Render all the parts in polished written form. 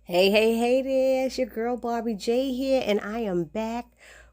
Hey there, it's your girl Barbie J here, and I am back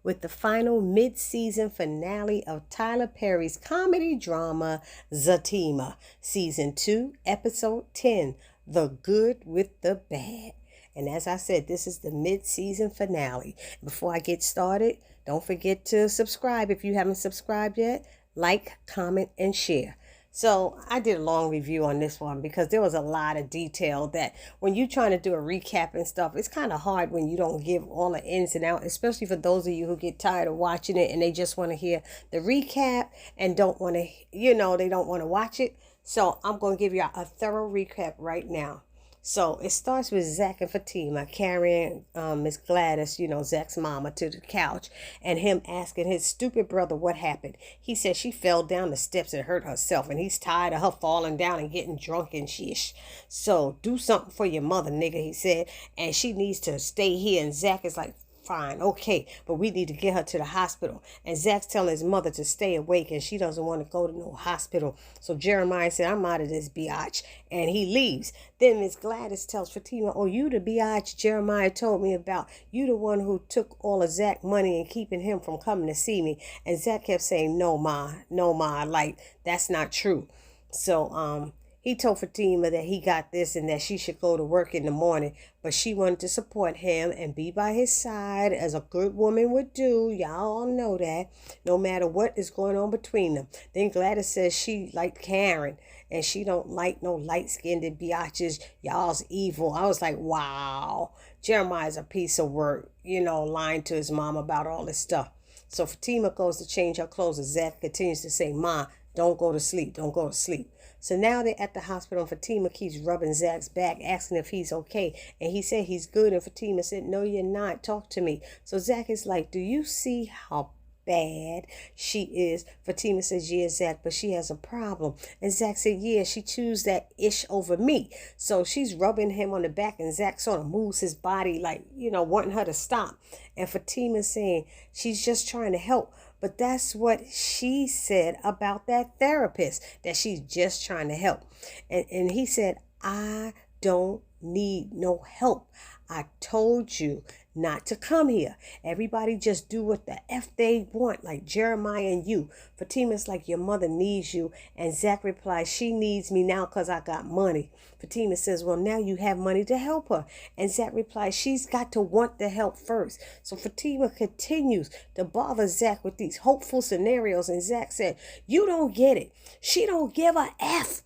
with the final mid-season finale of Tyler Perry's comedy drama Zatima, Season 2, Episode 10, The Good with the Bad. And as I said, this is the mid-season finale. Before I get started, don't forget to subscribe if you haven't subscribed yet. Like, comment, and share. So I did a long review on this one because there was a lot of detail that when you're trying to do a recap and stuff, it's kind of hard when you don't give all the ins and outs, especially for those of you who get tired of watching it and they just want to hear the recap and don't want to, they don't want to watch it. So I'm going to give you a thorough recap right now. So it starts with Zach and Fatima carrying Miss Gladys, Zach's mama, to the couch and him asking his stupid brother what happened. He said she fell down the steps and hurt herself and he's tired of her falling down and getting drunk and shish. So do something for your mother, nigga, he said, and she needs to stay here. And Zach is like, fine, okay, but we need to get her to the hospital. And Zach's telling his mother to stay awake and she doesn't want to go to no hospital. So Jeremiah said, I'm out of this biatch. And he leaves. Then Miss Gladys tells Fatima, oh, you the biatch Jeremiah told me about. You the one who took all of Zach's money and keeping him from coming to see me. And Zach kept saying, no, ma, like, that's not true. So, he told Fatima that he got this and that she should go to work in the morning, but she wanted to support him and be by his side as a good woman would do. Y'all all know that, no matter what is going on between them. Then Gladys says she liked Karen and she don't like no light-skinned biatches. Y'all's evil. I was like, wow. Jeremiah's a piece of work, lying to his mom about all this stuff. So Fatima goes to change her clothes and Zach continues to say, Ma, don't go to sleep. Don't go to sleep. So now they're at the hospital and Fatima keeps rubbing Zach's back, asking if he's okay. And he said he's good. And Fatima said, no, you're not. Talk to me. So Zach is like, do you see how bad she is? Fatima says, yeah, Zach, but she has a problem. And Zach said, yeah, she chooses that ish over me. So she's rubbing him on the back and Zach sort of moves his body like, wanting her to stop. And Fatima's saying she's just trying to help. But that's what she said about that therapist, that she's just trying to help. And he said, I don't need no help. I told you not to come here. Everybody just do what the F they want, like Jeremiah and you. Fatima's like, your mother needs you. And Zach replies, she needs me now because I got money. Fatima says, well, now you have money to help her. And Zach replies, she's got to want the help first. So Fatima continues to bother Zach with these hopeful scenarios. And Zach said, you don't get it. She don't give a F.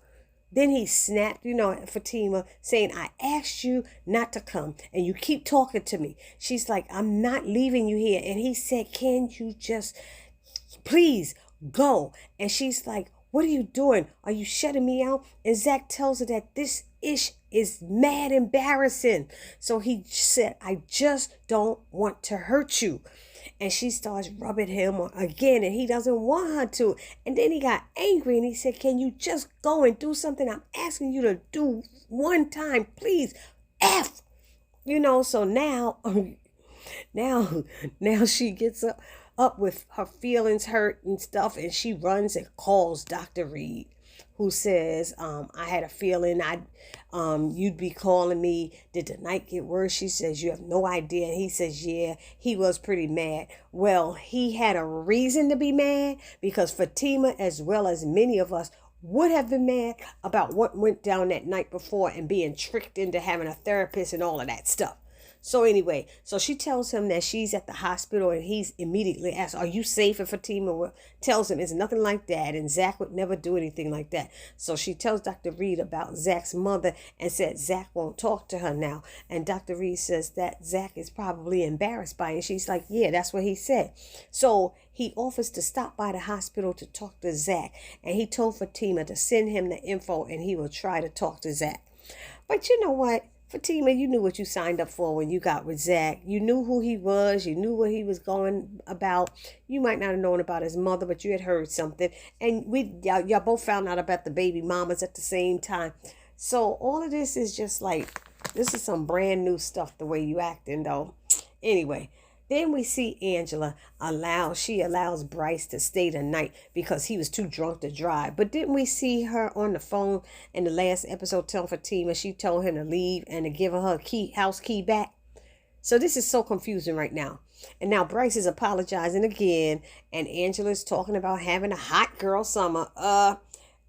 Then he snapped, at Fatima, saying, I asked you not to come, and you keep talking to me. She's like, I'm not leaving you here. And he said, can you just please go? And she's like, what are you doing? Are you shutting me out? And Zach tells her that this ish is mad embarrassing. So he said, I just don't want to hurt you. And she starts rubbing him again, and he doesn't want her to. And then he got angry, and he said, can you just go and do something I'm asking you to do one time, please? F! So now, now she gets up with her feelings hurt and stuff, and she runs and calls Dr. Reed, who says, I had a feeling you'd be calling me. Did the night get worse? She says, you have no idea. And he says, yeah, he was pretty mad. Well, he had a reason to be mad because Fatima, as well as many of us, would have been mad about what went down that night before and being tricked into having a therapist and all of that stuff. So anyway, so she tells him that she's at the hospital and he's immediately asked, are you safe? And Fatima tells him it's nothing like that. And Zach would never do anything like that. So she tells Dr. Reed about Zach's mother and said Zach won't talk to her now. And Dr. Reed says that Zach is probably embarrassed by it. And she's like, yeah, that's what he said. So he offers to stop by the hospital to talk to Zach. And he told Fatima to send him the info and he will try to talk to Zach. But you know what? Fatima, you knew what you signed up for when you got with Zach. You knew who he was. You knew what he was going about. You might not have known about his mother, but you had heard something. And y'all both found out about the baby mamas at the same time. So all of this is just like, this is some brand new stuff, the way you acting, though. Anyway, Then we see Angela allows Bryce to stay the night because he was too drunk to drive. But didn't we see her on the phone in the last episode telling Fatima she told him to leave and to give her house key back? So this is so confusing right now. And now Bryce is apologizing again, and Angela's talking about having a hot girl summer.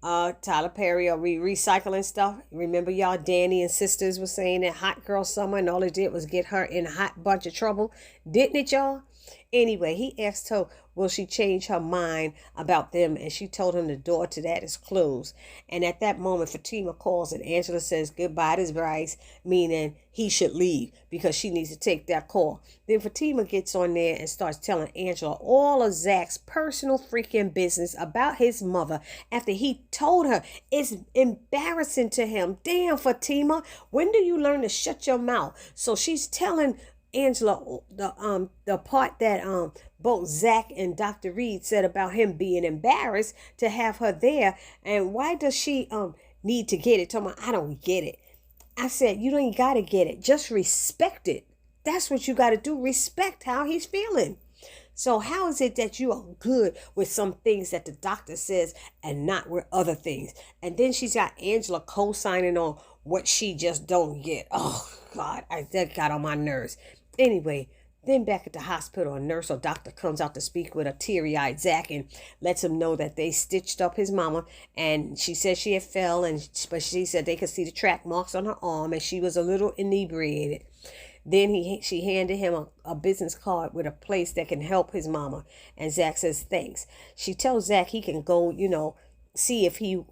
Tyler Perry, are we recycling stuff? Remember y'all, Danny and sisters were saying that hot girl summer, and all it did was get her in a hot bunch of trouble. Didn't it, y'all? Anyway, he asked her, will she change her mind about them? And she told him the door to that is closed. And at that moment, Fatima calls and Angela says goodbye to Bryce, meaning he should leave because she needs to take that call. Then Fatima gets on there and starts telling Angela all of Zach's personal freaking business about his mother after he told her. It's embarrassing to him. Damn, Fatima, when do you learn to shut your mouth? So she's telling Angela the part that both Zach and Dr. Reed said about him being embarrassed to have her there. And why does she need to get it? Tell me, I don't get it. I said, you don't gotta get it. Just respect it. That's what you gotta do. Respect how he's feeling. So how is it that you are good with some things that the doctor says and not with other things? And then she's got Angela co-signing on what she just don't get. Oh, God, that got on my nerves. Anyway, then back at the hospital, a nurse or doctor comes out to speak with a teary-eyed Zach and lets him know that they stitched up his mama. And she said she had fell, but she said they could see the track marks on her arm and she was a little inebriated. Then she handed him a business card with a place that can help his mama. And Zach says, thanks. She tells Zach he can go, see if he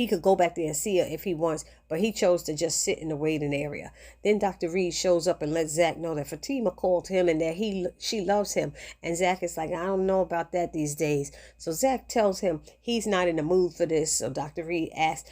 could go back there and see her if he wants, but he chose to just sit in the waiting area. Then Dr. Reed shows up and lets Zach know that Fatima called him and that she loves him. And Zach is like, I don't know about that these days. So Zach tells him he's not in the mood for this. So Dr. Reed asks,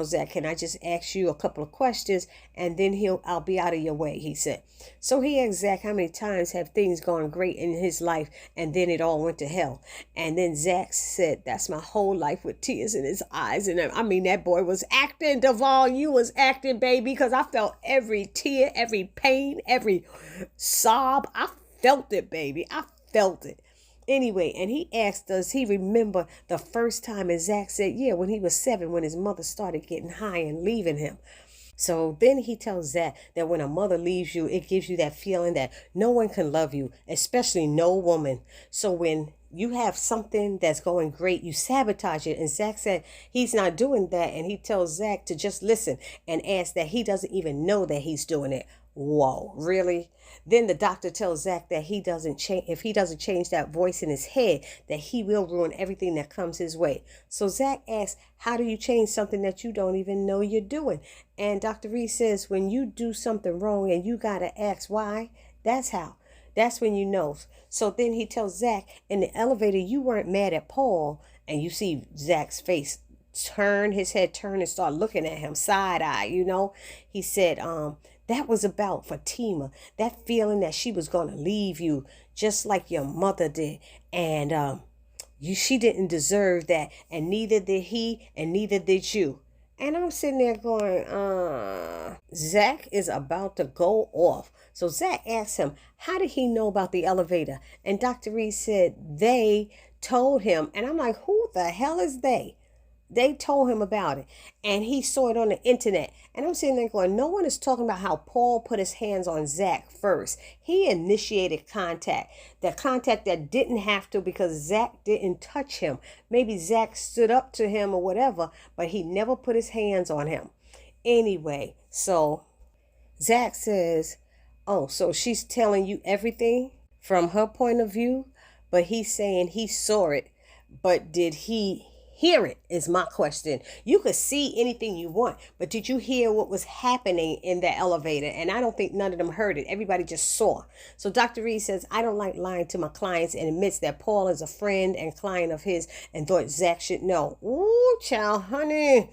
Zach, can I just ask you a couple of questions and then I'll be out of your way, he said. So he asked Zach how many times have things gone great in his life and then it all went to hell. And then Zach said, that's my whole life with tears in his eyes. And I mean, that boy was acting, Duvall. You was acting, baby, because I felt every tear, every pain, every sob. I felt it, baby. I felt it. Anyway, and he asked, does he remember the first time? And Zach said, yeah, when he was 7, when his mother started getting high and leaving him. So then he tells Zach that when a mother leaves you, it gives you that feeling that no one can love you, especially no woman. So when you have something that's going great, you sabotage it. And Zach said he's not doing that. And he tells Zach to just listen and ask that he doesn't even know that he's doing it. Whoa, really? Then the doctor tells Zach that if he doesn't change that voice in his head, that he will ruin everything that comes his way. So Zach asks, how do you change something that you don't even know you're doing? And Dr. Reed says, when you do something wrong and you got to ask why, that's how. That's when you know. So then he tells Zach, in the elevator, you weren't mad at Paul. And you see Zach's face his head turn and start looking at him side eye, He said, that was about Fatima, that feeling that she was going to leave you just like your mother did. And she didn't deserve that. And neither did he, and neither did you. And I'm sitting there going, Zach is about to go off. So Zach asked him, how did he know about the elevator? And Dr. Reed said, they told him. And I'm like, who the hell is they? They told him about it. And he saw it on the internet. And I'm sitting there going, no one is talking about how Paul put his hands on Zach first. He initiated contact. The contact that didn't have to because Zach didn't touch him. Maybe Zach stood up to him or whatever, but he never put his hands on him. Anyway, so Zach says, oh, so she's telling you everything from her point of view, but he's saying he saw it, but did he hear it is my question. You could see anything you want, but did you hear what was happening in the elevator? And I don't think none of them heard it. Everybody just saw. So Dr. Reed says, I don't like lying to my clients, and admits that Paul is a friend and client of his and thought Zach should know. Ooh, child, honey.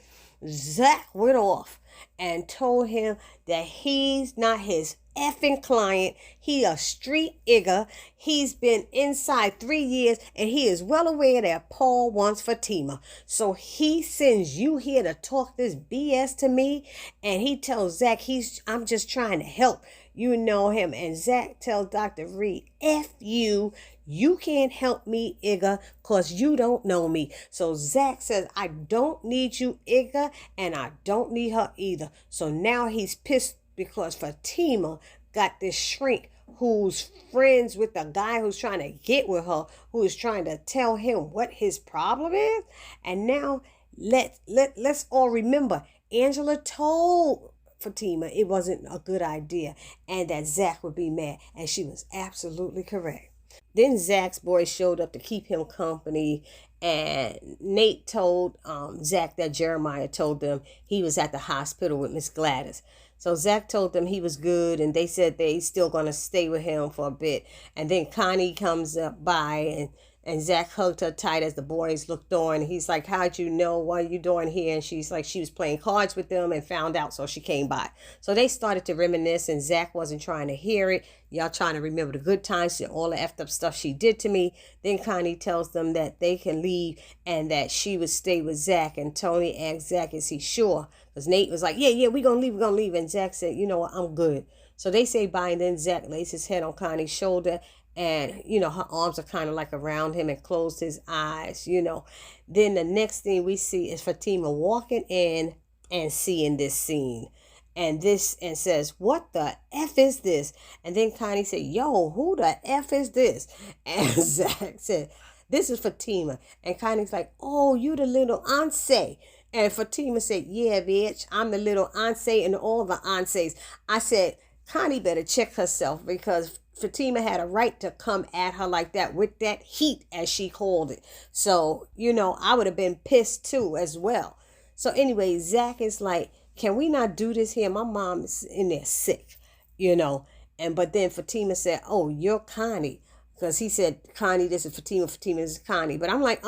Zach went off and told him that he's not his effing client. He a street igger. He's been inside 3 years, and he is well aware that Paul wants Fatima. So he sends you here to talk this BS to me, and he tells Zach I'm just trying to help. You know him. And Zach tells Dr. Reed, F you. You can't help me, Igga, because you don't know me. So Zach says, I don't need you, Igga, and I don't need her either. So now he's pissed because Fatima got this shrink who's friends with the guy who's trying to get with her, who is trying to tell him what his problem is. And now let's all remember, Angela told Fatima it wasn't a good idea and that Zach would be mad. And she was absolutely correct. Then Zach's boys showed up to keep him company, and Nate told Zach that Jeremiah told them he was at the hospital with Miss Gladys. So Zach told them he was good, and they said they still going to stay with him for a bit. And then Connie comes up by, and Zach hugged her tight as the boys looked on. He's like, how'd you know? What are you doing here? And she's like, she was playing cards with them and found out, so she came by. So they started to reminisce, and Zach wasn't trying to hear it. Y'all trying to remember the good times and all the effed up stuff she did to me. Then Connie tells them that they can leave and that she would stay with Zach. And Tony asked Zach, is he sure? Because Nate was like, yeah, we're going to leave. And Zach said, you know what, I'm good. So they say bye, and then Zach lays his head on Connie's shoulder. And, her arms are kind of like around him and closed his eyes, Then the next thing we see is Fatima walking in and seeing this scene. And says, what the F is this? And then Connie said, yo, who the F is this? And Zach said, this is Fatima. And Connie's like, oh, you the little auntie. And Fatima said, yeah, bitch, I'm the little auntie and all the aunties. I said, Connie better check herself, because Fatima had a right to come at her like that with that heat, as she called it. So, I would have been pissed too as well. So anyway, Zach is like, can we not do this here? My mom is in there sick, but then Fatima said, oh, you're Connie. Because he said, Connie, this is Fatima, Fatima is Connie. But I'm like,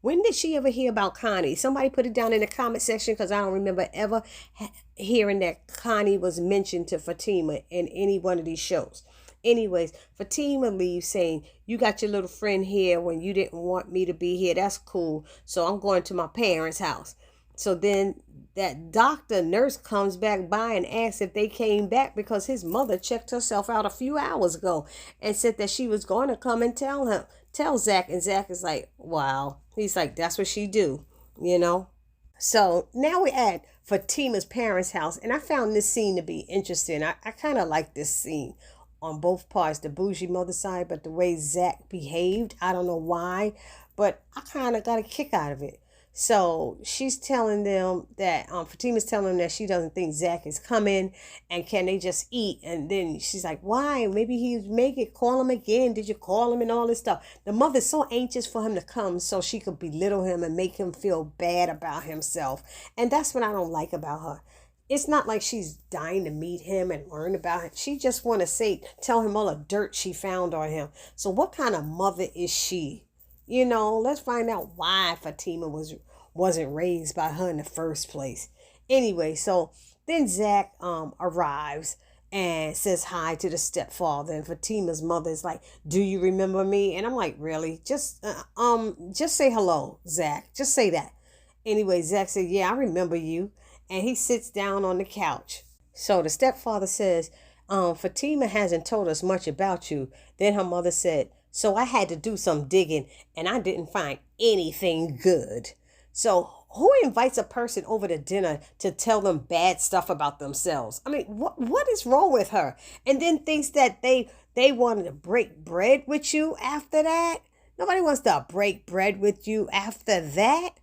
when did she ever hear about Connie? Somebody put it down in the comment section, because I don't remember ever hearing that Connie was mentioned to Fatima in any one of these shows. Anyways, Fatima leaves saying, you got your little friend here when you didn't want me to be here. That's cool. So I'm going to my parents' house. So then that nurse comes back by and asks if they came back, because his mother checked herself out a few hours ago and said that she was going to come and tell Zach. And Zach is like, wow. He's like, that's what she do, So now we're at Fatima's parents' house. And I found this scene to be interesting. I kind of like this scene on both parts, the bougie mother side, but the way Zach behaved, I don't know why, but I kind of got a kick out of it. So she's telling them that, Fatima's telling them that she doesn't think Zach is coming, and can they just eat? And then she's like, why? Maybe he's call him again. Did you call him and all this stuff? The mother's so anxious for him to come so she could belittle him and make him feel bad about himself. And that's what I don't like about her. It's not like she's dying to meet him and learn about him. She just want to tell him all the dirt she found on him. So what kind of mother is she? Let's find out why Fatima wasn't raised by her in the first place. Anyway, so then Zach arrives and says hi to the stepfather, and Fatima's mother is like, do you remember me? And I'm like, really? Just say hello, Zach. Just say that. Anyway, Zach said, yeah, I remember you. And he sits down on the couch. So the stepfather says, Fatima hasn't told us much about you. Then her mother said, so I had to do some digging, and I didn't find anything good. So who invites a person over to dinner to tell them bad stuff about themselves? I mean, what is wrong with her? And then thinks that they wanted to break bread with you after that? Nobody wants to break bread with you after that,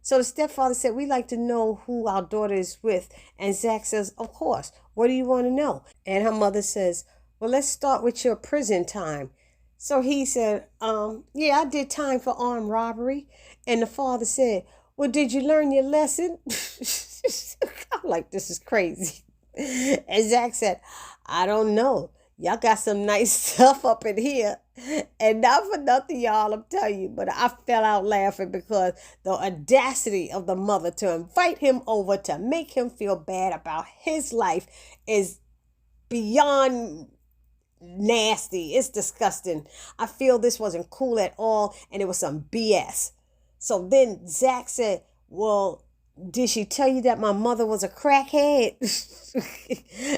So the stepfather said, we like to know who our daughter is with. And Zach says, of course. What do you want to know? And her mother says, well, let's start with your prison time. So he said, yeah, I did time for armed robbery. And the father said, well, did you learn your lesson? I'm like, this is crazy. And Zach said, I don't know. Y'all got some nice stuff up in here. And not for nothing, y'all, I'm telling you, but I fell out laughing because the audacity of the mother to invite him over to make him feel bad about his life is beyond nasty. It's disgusting. I feel this wasn't cool at all, and it was some BS. So then Zach said, well, did she tell you that my mother was a crackhead?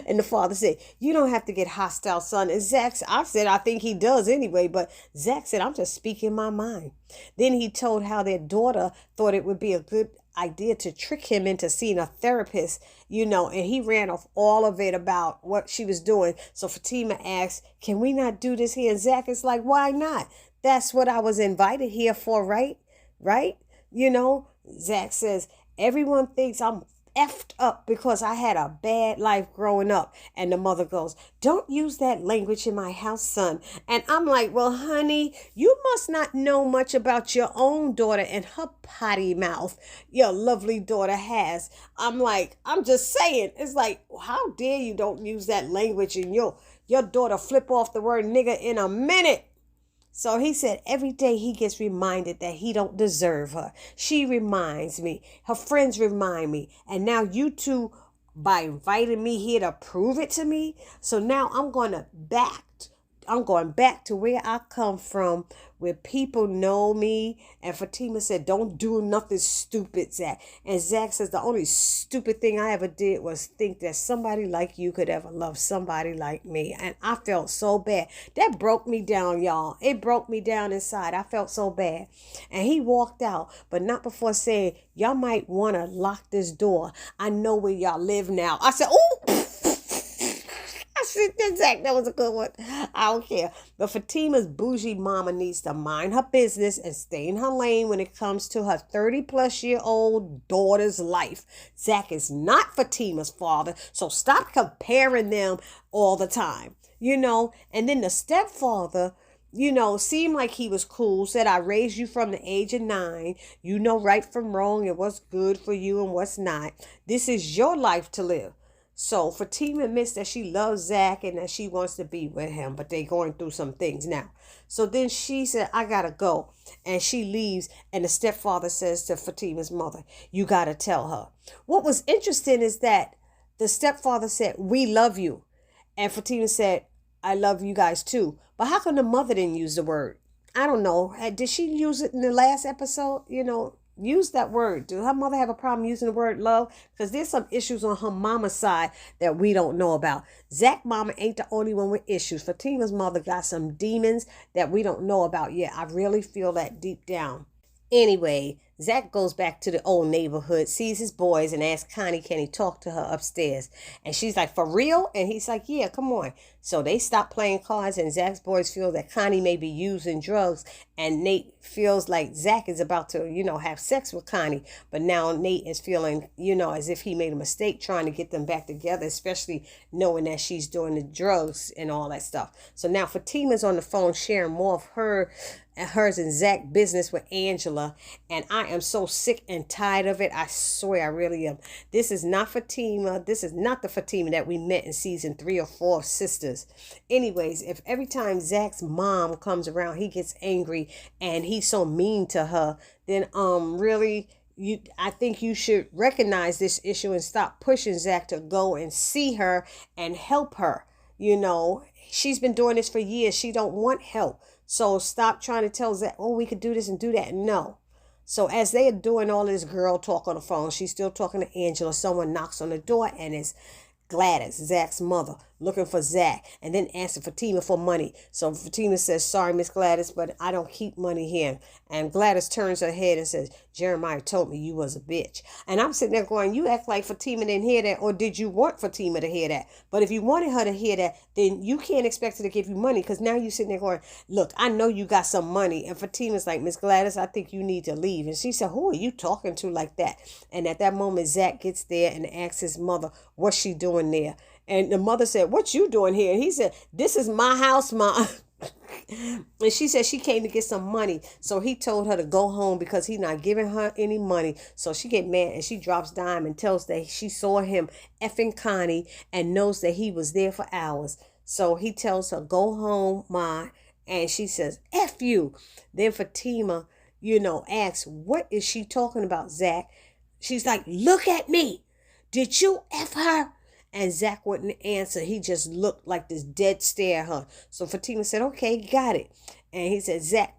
And the father said, you don't have to get hostile, son. And I said, I think he does anyway. But Zach said, I'm just speaking my mind. Then he told how their daughter thought it would be a good idea to trick him into seeing a therapist, and he ran off all of it about what she was doing. So Fatima asked, can we not do this here? And Zach is like, why not? That's what I was invited here for, right? Right? Zach says, everyone thinks I'm effed up because I had a bad life growing up. And the mother goes, don't use that language in my house, son. And I'm like, well, honey, you must not know much about your own daughter and her potty mouth your lovely daughter has. I'm like, I'm just saying. It's like, how dare you don't use that language, and your daughter flip off the word nigger in a minute. So he said every day he gets reminded that he don't deserve her. She reminds me. Her friends remind me. And now you two, by inviting me here to prove it to me. So now I'm going back to where I come from, where people know me. And Fatima said, don't do nothing stupid, Zach. And Zach says, the only stupid thing I ever did was think that somebody like you could ever love somebody like me. And I felt so bad. That broke me down, y'all. It broke me down inside. I felt so bad. And he walked out, but not before saying, y'all might want to lock this door. I know where y'all live now. I said, oh, Zach, that was a good one. I don't care. But Fatima's bougie mama needs to mind her business and stay in her lane when it comes to her 30-plus-year-old daughter's life. Zach is not Fatima's father, so stop comparing them all the time. And then the stepfather, seemed like he was cool, said, I raised you from the age of 9. You know right from wrong and what's good for you and what's not. This is your life to live. So Fatima admits that she loves Zach and that she wants to be with him, but they're going through some things now. So then she said, I gotta go. And she leaves, and the stepfather says to Fatima's mother, you gotta tell her. What was interesting is that the stepfather said, we love you. And Fatima said, I love you guys too. But how come the mother didn't use the word? I don't know. Did she use it in the last episode? Use that word. Do her mother have a problem using the word love? Because there's some issues on her mama's side that we don't know about. Zach's mama ain't the only one with issues. Fatima's mother got some demons that we don't know about yet. I really feel that deep down. Anyway, Zach goes back to the old neighborhood, sees his boys, and asks Connie, can he talk to her upstairs? And she's like, for real? And he's like, yeah, come on. So they stop playing cards, and Zach's boys feel that Connie may be using drugs, and Nate feels like Zach is about to, have sex with Connie. But now Nate is feeling, as if he made a mistake trying to get them back together, especially knowing that she's doing the drugs and all that stuff. So now Fatima's on the phone sharing more of hers and Zach business with Angela, and I am so sick and tired of it. I swear I really am. This is not Fatima. This is not the Fatima that we met in season 3 or 4 of Sisters. Anyways, if every time Zach's mom comes around he gets angry and he's so mean to her, then really I think you should recognize this issue and stop pushing Zach to go and see her and help her. She's been doing this for years. She don't want help. So stop trying to tell Zach, oh, we could do this and do that. No. So as they are doing all this girl talk on the phone, she's still talking to Angela. Someone knocks on the door, and it's Gladys, Zach's mother, looking for Zach, and then asking Fatima for money. So Fatima says, sorry, Miss Gladys, but I don't keep money here. And Gladys turns her head and says, Jeremiah told me you was a bitch. And I'm sitting there going, you act like Fatima didn't hear that, or did you want Fatima to hear that? But if you wanted her to hear that, then you can't expect her to give you money, because now you're sitting there going, look, I know you got some money. And Fatima's like, Miss Gladys, I think you need to leave. And she said, who are you talking to like that? And at that moment, Zach gets there and asks his mother, what's she doing there? And the mother said, what you doing here? And he said, this is my house, Mom. And she said she came to get some money. So he told her to go home because he's not giving her any money. So she get mad and she drops dime and tells that she saw him effing Connie and knows that he was there for hours. So he tells her, go home, Ma. And she says, F you. Then Fatima, asks, what is she talking about, Zach? She's like, look at me. Did you F her? And Zach wouldn't answer. He just looked like this dead stare at her. So Fatima said, okay, got it. And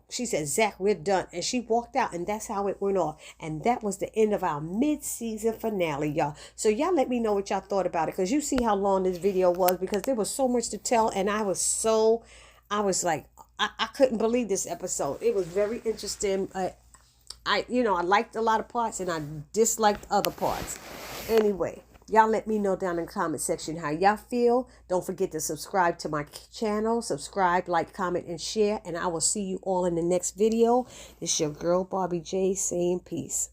she said, Zach, we're done. And she walked out, and that's how it went off. And that was the end of our mid-season finale, y'all. So y'all let me know what y'all thought about it, because you see how long this video was, because there was so much to tell, and I was like, I couldn't believe this episode. It was very interesting. I liked a lot of parts, and I disliked other parts. Anyway, y'all let me know down in the comment section how y'all feel. Don't forget to subscribe to my channel. Subscribe, like, comment, and share. And I will see you all in the next video. It's your girl, Barbie J, saying peace.